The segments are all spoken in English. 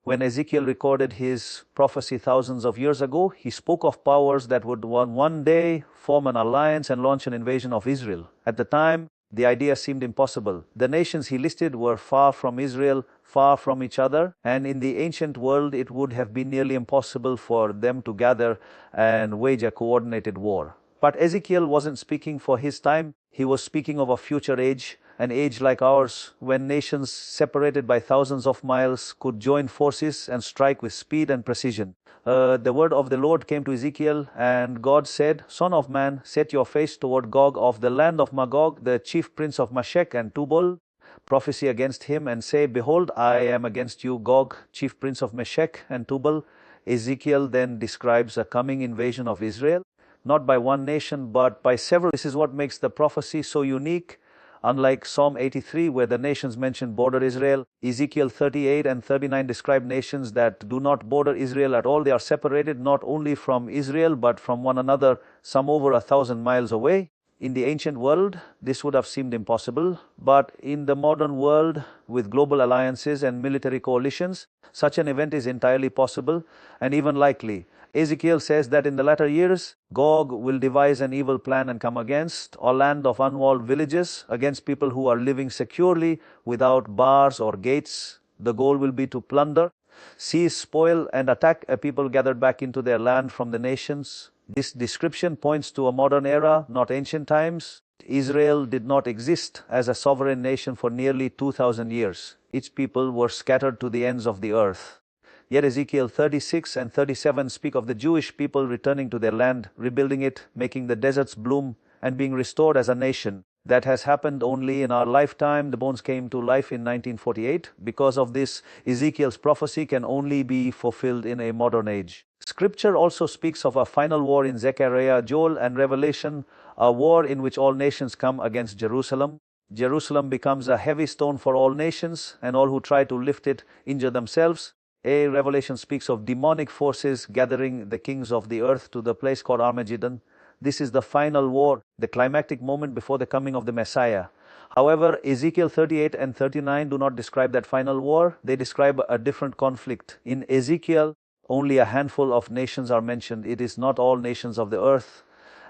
When Ezekiel recorded his prophecy thousands of years ago, he spoke of powers that would one day form an alliance and launch an invasion of Israel. At the time, the idea seemed impossible. The nations he listed were far from Israel, far from each other, and in the ancient world it would have been nearly impossible for them to gather and wage a coordinated war. But Ezekiel wasn't speaking for his time. He was speaking of a future age, an age like ours, when nations separated by thousands of miles could join forces and strike with speed and precision. The word of the Lord came to Ezekiel, and God said, "Son of man, set your face toward Gog of the land of Magog, the chief prince of Meshech and Tubal. Prophesy against him and say, Behold, I am against you, Gog, chief prince of Meshech and Tubal." Ezekiel then describes a coming invasion of Israel, not by one nation, but by several. This is what makes the prophecy so unique. Unlike Psalm 83, where the nations mention border Israel, Ezekiel 38 and 39 describe nations that do not border Israel at all. They are separated not only from Israel, but from one another, some over 1,000 miles away. In the ancient world, this would have seemed impossible, but in the modern world, with global alliances and military coalitions, such an event is entirely possible and even likely. Ezekiel says that in the latter years, Gog will devise an evil plan and come against a land of unwalled villages, against people who are living securely without bars or gates. The goal will be to plunder, seize, spoil, and attack a people gathered back into their land from the nations. This description points to a modern era, not ancient times. Israel did not exist as a sovereign nation for nearly 2,000 years. Its people were scattered to the ends of the earth. Yet Ezekiel 36 and 37 speak of the Jewish people returning to their land, rebuilding it, making the deserts bloom, and being restored as a nation. That has happened only in our lifetime. The bones came to life in 1948. Because of this, Ezekiel's prophecy can only be fulfilled in a modern age. Scripture also speaks of a final war in Zechariah, Joel, and Revelation, a war in which all nations come against Jerusalem. Jerusalem becomes a heavy stone for all nations, and all who try to lift it injure themselves. Revelation speaks of demonic forces gathering the kings of the earth to the place called Armageddon. This is the final war, the climactic moment before the coming of the Messiah. However, Ezekiel 38 and 39 do not describe that final war. They describe a different conflict. In Ezekiel, only a handful of nations are mentioned. It is not all nations of the earth.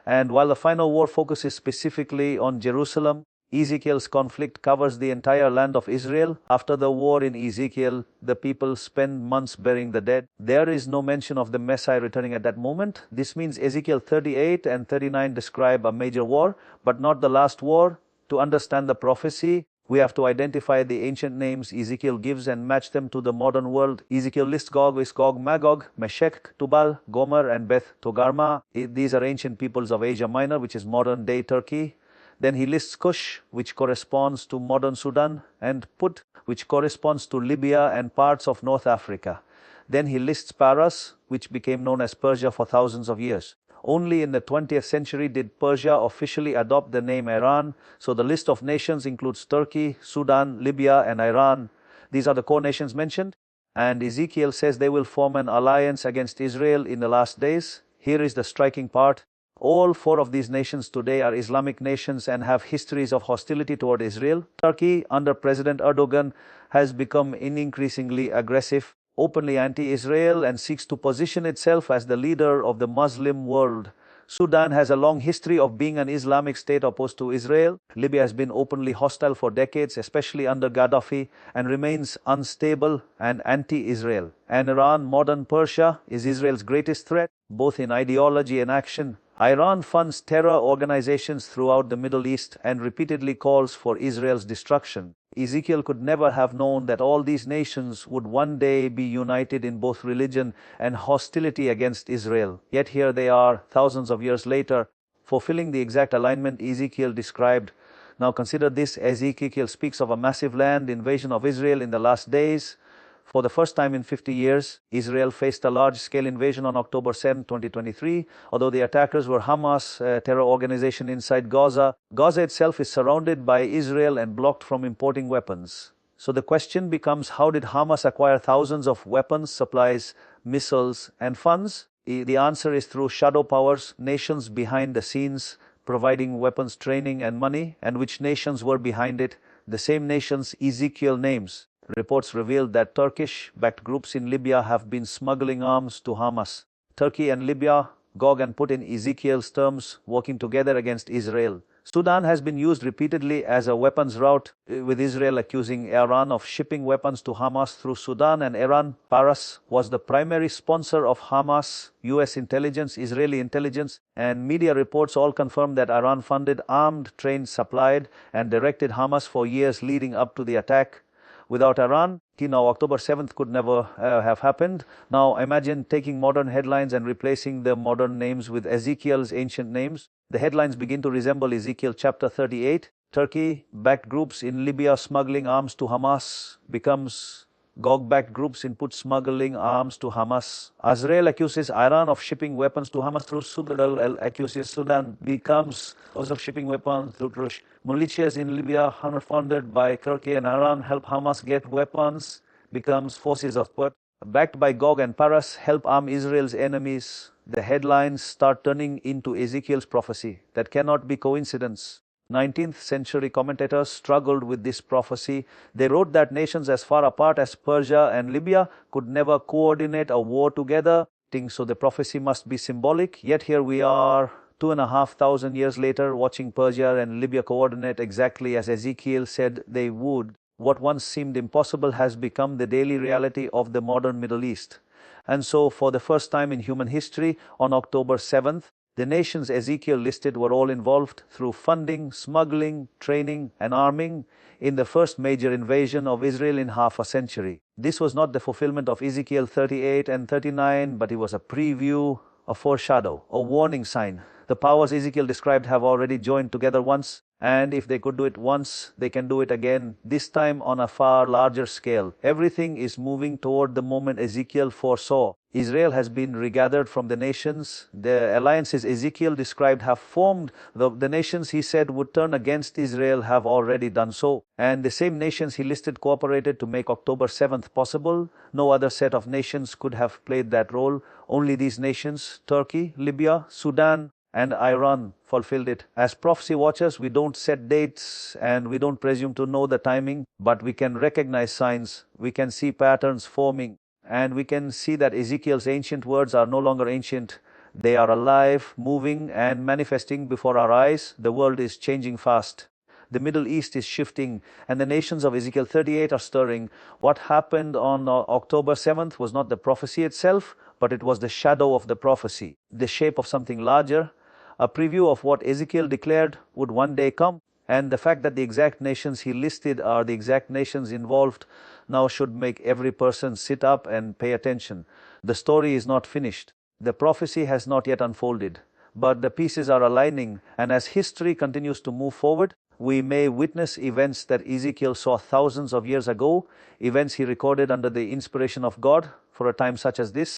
And while the final war focuses specifically on Jerusalem, Ezekiel's conflict covers the entire land of Israel. After the war in Ezekiel, the people spend months burying the dead. There is no mention of the Messiah returning at that moment. This means Ezekiel 38 and 39 describe a major war, but not the last war. To understand the prophecy, we have to identify the ancient names Ezekiel gives and match them to the modern world. Ezekiel lists Gog with Gog, Magog, Meshech, Tubal, Gomer, and Beth Togarmah. These are ancient peoples of Asia Minor, which is modern-day Turkey. Then he lists Cush, which corresponds to modern Sudan, and Put, which corresponds to Libya and parts of North Africa. Then he lists Paras, which became known as Persia for thousands of years. Only in the 20th century did Persia officially adopt the name Iran, so the list of nations includes Turkey, Sudan, Libya, and Iran. These are the core nations mentioned, and Ezekiel says they will form an alliance against Israel in the last days. Here is the striking part. All four of these nations today are Islamic nations and have histories of hostility toward Israel. Turkey, under President Erdogan, has become increasingly aggressive, openly anti-Israel, and seeks to position itself as the leader of the Muslim world. Sudan has a long history of being an Islamic state opposed to Israel. Libya has been openly hostile for decades, especially under Gaddafi, and remains unstable and anti-Israel. And Iran, modern Persia, is Israel's greatest threat, both in ideology and action. Iran funds terror organizations throughout the Middle East and repeatedly calls for Israel's destruction. Ezekiel could never have known that all these nations would one day be united in both religion and hostility against Israel. Yet here they are, thousands of years later, fulfilling the exact alignment Ezekiel described. Now consider this: Ezekiel speaks of a massive land invasion of Israel in the last days. For the first time in 50 years, Israel faced a large-scale invasion on October 7, 2023. Although the attackers were Hamas, a terror organization inside Gaza, Gaza itself is surrounded by Israel and blocked from importing weapons. So the question becomes, how did Hamas acquire thousands of weapons, supplies, missiles, and funds? The answer is through shadow powers, nations behind the scenes, providing weapons training and money. And which nations were behind it? The same nations Ezekiel names. reports revealed that Turkish-backed groups in Libya have been smuggling arms to Hamas. Turkey and Libya, Gog and put in Ezekiel's terms, working together against Israel. Sudan has been used repeatedly as a weapons route, with Israel accusing Iran of shipping weapons to Hamas through Sudan and Iran. Paras was the primary sponsor of Hamas. US intelligence, Israeli intelligence, and media reports all confirmed that Iran funded, armed, trained, supplied, and directed Hamas for years leading up to the attack. Without Iran, now October 7th could never have happened. Now imagine taking modern headlines and replacing the modern names with Ezekiel's ancient names. The headlines begin to resemble Ezekiel chapter 38. Turkey-backed groups in Libya smuggling arms to Hamas becomes Gog-backed groups input smuggling arms to Hamas. Israel accuses Iran of shipping weapons to Hamas through Sudan. Accuses Sudan becomes cause of shipping weapons through Turkish. Militias in Libya, funded by Turkey and Iran, help Hamas get weapons, becomes forces of put. Backed by Gog and Paras, help arm Israel's enemies. The headlines start turning into Ezekiel's prophecy. That cannot be coincidence. 19th century commentators struggled with this prophecy. They wrote that nations as far apart as Persia and Libya could never coordinate a war together, so the prophecy must be symbolic. Yet here we are, 2,500 years later, watching Persia and Libya coordinate exactly as Ezekiel said they would. What once seemed impossible has become the daily reality of the modern Middle East. And so, for the first time in human history, on October 7th, the nations Ezekiel listed were all involved through funding, smuggling, training, and arming in the first major invasion of Israel in half a century. This was not the fulfillment of Ezekiel 38 and 39, but it was a preview, a foreshadow, a warning sign. The powers Ezekiel described have already joined together once, and if they could do it once, they can do it again, this time on a far larger scale. Everything is moving toward the moment Ezekiel foresaw. Israel has been regathered from the nations. The alliances Ezekiel described have formed. The nations he said would turn against Israel have already done so. And the same nations he listed cooperated to make October 7th possible. No other set of nations could have played that role. Only these nations, Turkey, Libya, Sudan, and Iran, fulfilled it. As prophecy watchers, we don't set dates and we don't presume to know the timing, but we can recognize signs. We can see patterns forming, and we can see that Ezekiel's ancient words are no longer ancient. They are alive, moving, and manifesting before our eyes. The world is changing fast. The Middle East is shifting, and the nations of Ezekiel 38 are stirring. What happened on October 7th was not the prophecy itself, but it was the shadow of the prophecy, the shape of something larger. A preview of what Ezekiel declared would one day come, and the fact that the exact nations he listed are the exact nations involved now should make every person sit up and pay attention. The story is not finished. The prophecy has not yet unfolded, but the pieces are aligning, and as history continues to move forward, we may witness events that Ezekiel saw thousands of years ago, events he recorded under the inspiration of God for a time such as this.